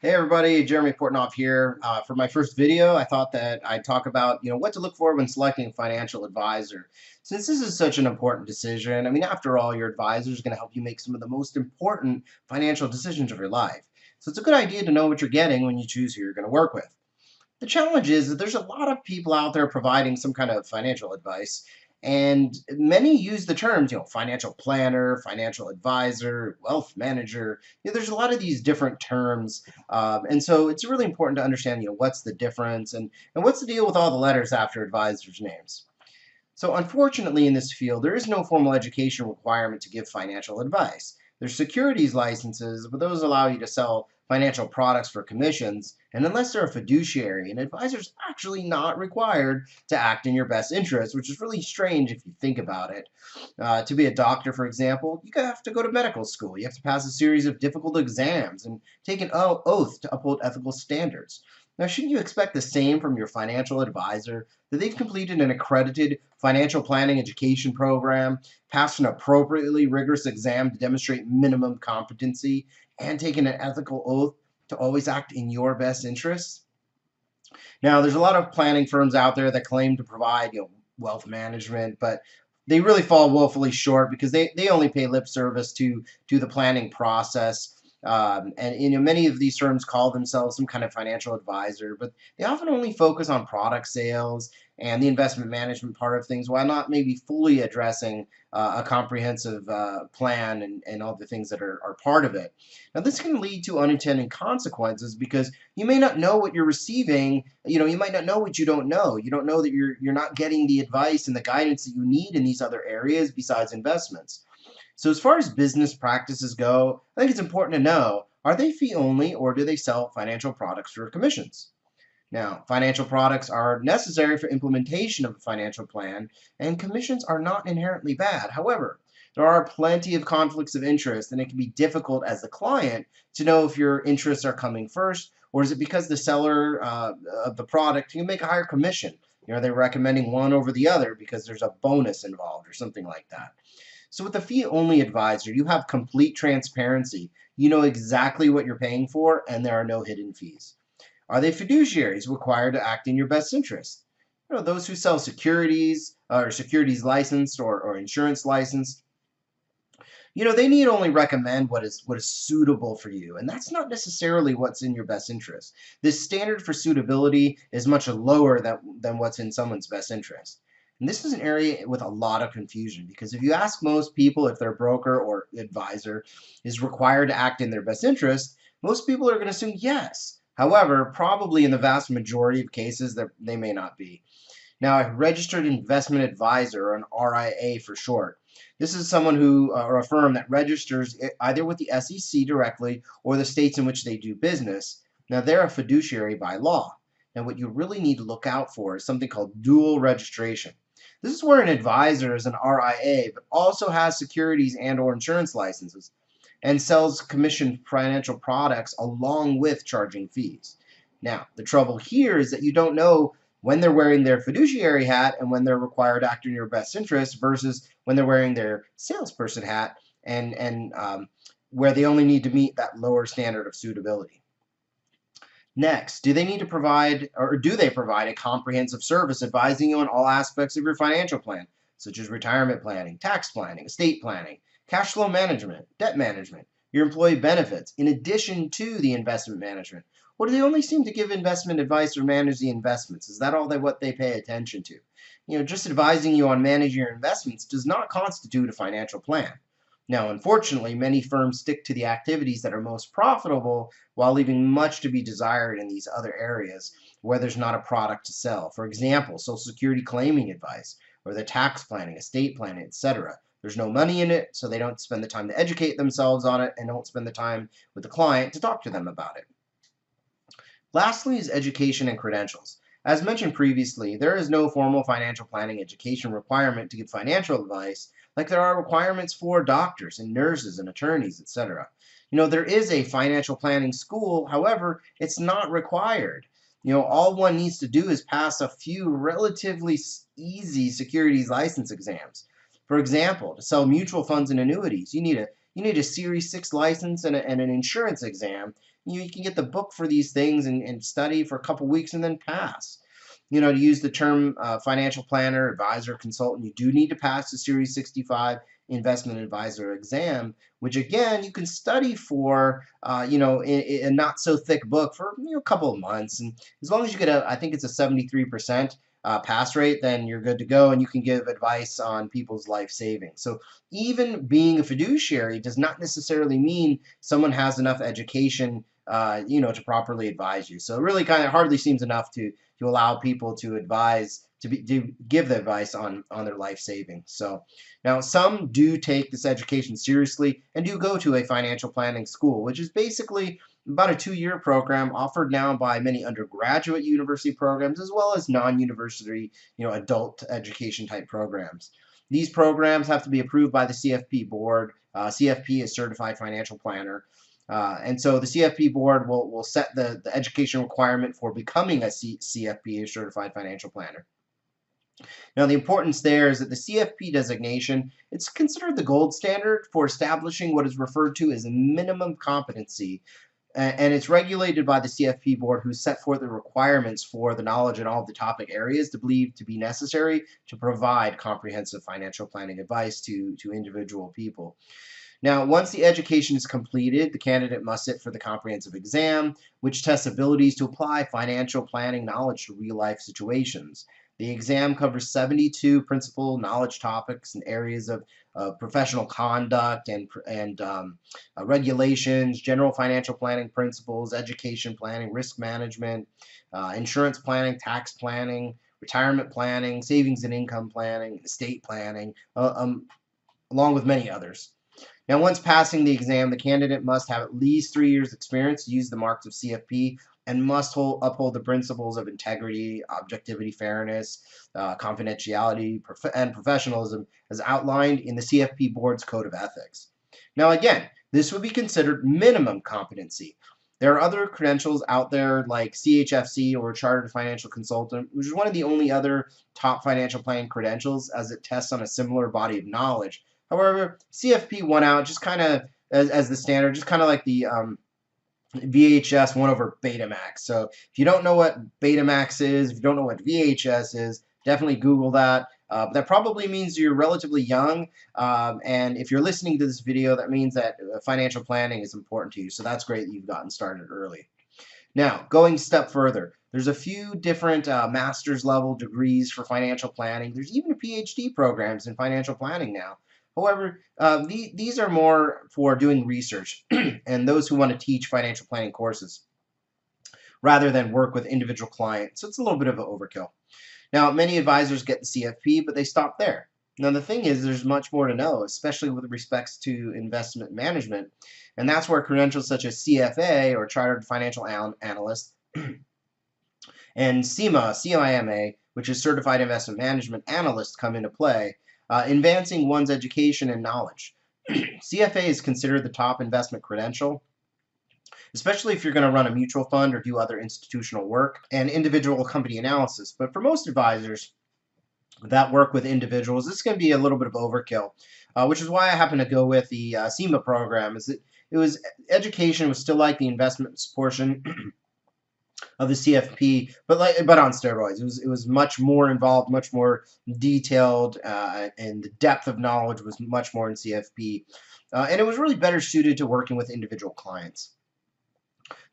Hey everybody, Jeremy Portnoff here. For my first video, I thought that I'd talk about, what to look for when selecting a financial advisor. Since this is such an important decision, after all, your advisor is going to help you make some of the most important financial decisions of your life. So it's a good idea to know what you're getting when you choose who you're going to work with. The challenge is that there's a lot of people out there providing some kind of financial advice, and many use the terms, financial planner, financial advisor, wealth manager. There's a lot of these different terms, and so it's really important to understand, what's the difference and what's the deal with all the letters after advisors' names. So unfortunately, in this field, there is no formal education requirement to give financial advice. There's securities licenses, but those allow you to sell financial products for commissions. And unless they're a fiduciary, an advisor is actually not required to act in your best interest, which is really strange if you think about it. To be a doctor, for example, you have to go to medical school. You have to pass a series of difficult exams and take an oath to uphold ethical standards. Now, shouldn't you expect the same from your financial advisor, that they've completed an accredited financial planning education program, passed an appropriately rigorous exam to demonstrate minimum competency, and taken an ethical oath to always act in your best interests? Now, there's a lot of planning firms out there that claim to provide, wealth management, but they really fall woefully short because they only pay lip service to the planning process. And many of these firms call themselves some kind of financial advisor, but they often only focus on product sales and the investment management part of things, while not maybe fully addressing a comprehensive plan and all the things that are part of it. Now, this can lead to unintended consequences because you may not know what you're receiving. You might not know what you don't know. You don't know that you're not getting the advice and the guidance that you need in these other areas besides investments. So as far as business practices go, I think it's important to know, are they fee only or do they sell financial products for commissions? Now, financial products are necessary for implementation of a financial plan, and commissions are not inherently bad. However, there are plenty of conflicts of interest, and it can be difficult as the client to know if your interests are coming first, or is it because the seller of the product can make a higher commission? Are they recommending one over the other because there's a bonus involved or something like that? So with a fee-only advisor, you have complete transparency. You know exactly what you're paying for, and there are no hidden fees. Are they fiduciaries required to act in your best interest? Those who sell securities or securities licensed or insurance licensed, they need only recommend what is suitable for you, and that's not necessarily what's in your best interest. This standard for suitability is much lower than what's in someone's best interest. And this is an area with a lot of confusion because if you ask most people if their broker or advisor is required to act in their best interest, most people are going to assume yes. However, probably in the vast majority of cases, that they may not be. Now, a registered investment advisor, or an RIA for short, this is someone or a firm that registers either with the SEC directly or the states in which they do business. Now, they're a fiduciary by law. Now, what you really need to look out for is something called dual registration. This is where an advisor is an RIA, but also has securities and/or insurance licenses and sells commissioned financial products along with charging fees. Now, the trouble here is that you don't know when they're wearing their fiduciary hat and when they're required to act in your best interest versus when they're wearing their salesperson hat and where they only need to meet that lower standard of suitability. Next, do they provide a comprehensive service advising you on all aspects of your financial plan, such as retirement planning, tax planning, estate planning, cash flow management, debt management, your employee benefits, in addition to the investment management? Or do they only seem to give investment advice or manage the investments? Is that what they pay attention to? Just advising you on managing your investments does not constitute a financial plan. Now, unfortunately, many firms stick to the activities that are most profitable while leaving much to be desired in these other areas where there's not a product to sell. For example, Social Security claiming advice, or the tax planning, estate planning, etc. There's no money in it, so they don't spend the time to educate themselves on it and don't spend the time with the client to talk to them about it. Lastly is education and credentials. As mentioned previously, there is no formal financial planning education requirement to give financial advice like there are requirements for doctors and nurses and attorneys, etc. There is a financial planning school, however, it's not required. All one needs to do is pass a few relatively easy securities license exams. For example, to sell mutual funds and annuities, you need a you need a Series 6 license and an insurance exam. You can get the book for these things and study for a couple weeks and then pass. To use the term financial planner, advisor, consultant, you do need to pass the Series 65 investment advisor exam, which again, you can study for, in a not so thick book for, a couple of months. And as long as you get I think it's a 73% pass rate, then you're good to go and you can give advice on people's life savings. So even being a fiduciary does not necessarily mean someone has enough education, to properly advise you. So it really kind of hardly seems enough to allow people to advise to give the advice on their life savings. So now some do take this education seriously and do go to a financial planning school, which is basically about a 2-year program offered now by many undergraduate university programs as well as non-university, adult education type programs. These programs have to be approved by the CFP board. CFP is Certified Financial Planner. And so the CFP board will set the education requirement for becoming a CFP, a Certified Financial Planner. Now, the importance there is that the CFP designation, it's considered the gold standard for establishing what is referred to as a minimum competency. And it's regulated by the CFP board, who set forth the requirements for the knowledge in all of the topic areas to believe to be necessary to provide comprehensive financial planning advice to individual people. Now, once the education is completed, the candidate must sit for the comprehensive exam, which tests abilities to apply financial planning knowledge to real-life situations. The exam covers 72 principal knowledge topics in areas of professional conduct and regulations, general financial planning principles, education planning, risk management, insurance planning, tax planning, retirement planning, savings and income planning, estate planning, along with many others. Now, once passing the exam, the candidate must have at least 3 years experience to use the marks of CFP and must uphold the principles of integrity, objectivity, fairness, confidentiality, and professionalism as outlined in the CFP board's code of ethics. Now, again, this would be considered minimum competency. There are other credentials out there like CHFC or Chartered Financial Consultant, which is one of the only other top financial planning credentials as it tests on a similar body of knowledge. However, CFP won out just kind of as the standard, just kind of like the VHS won over Betamax. So if you don't know what Betamax is, if you don't know what VHS is, definitely Google that. That probably means you're relatively young, and if you're listening to this video, that means that financial planning is important to you. So that's great that you've gotten started early. Now, going a step further, there's a few different master's level degrees for financial planning. There's even PhD programs in financial planning now. However, these are more for doing research and those who want to teach financial planning courses rather than work with individual clients. So it's a little bit of an overkill. Now, many advisors get the CFP, but they stop there. Now, the thing is, there's much more to know, especially with respects to investment management. And that's where credentials such as CFA, or Chartered Financial Analyst, and CIMA, which is Certified Investment Management Analyst, come into play. Advancing one's education and knowledge. CFA is considered the top investment credential, especially if you're going to run a mutual fund or do other institutional work and individual company analysis. But for most advisors that work with individuals, this is going to be a little bit of overkill, which is why I happen to go with the CIMA program. Education was still like the investments portion of the CFP, but on steroids. It was much more involved, much more detailed, and the depth of knowledge was much more in CFP, and it was really better suited to working with individual clients.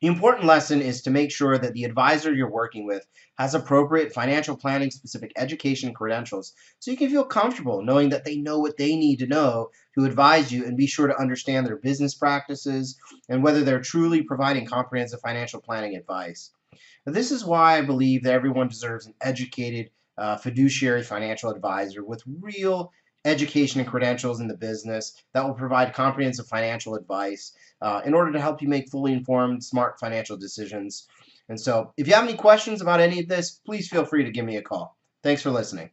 The important lesson is to make sure that the advisor you're working with has appropriate financial planning specific education credentials, so you can feel comfortable knowing that they know what they need to know to advise you, and be sure to understand their business practices and whether they're truly providing comprehensive financial planning advice. This is why I believe that everyone deserves an educated fiduciary financial advisor with real education and credentials in the business that will provide comprehensive financial advice in order to help you make fully informed, smart financial decisions. And so if you have any questions about any of this, please feel free to give me a call. Thanks for listening.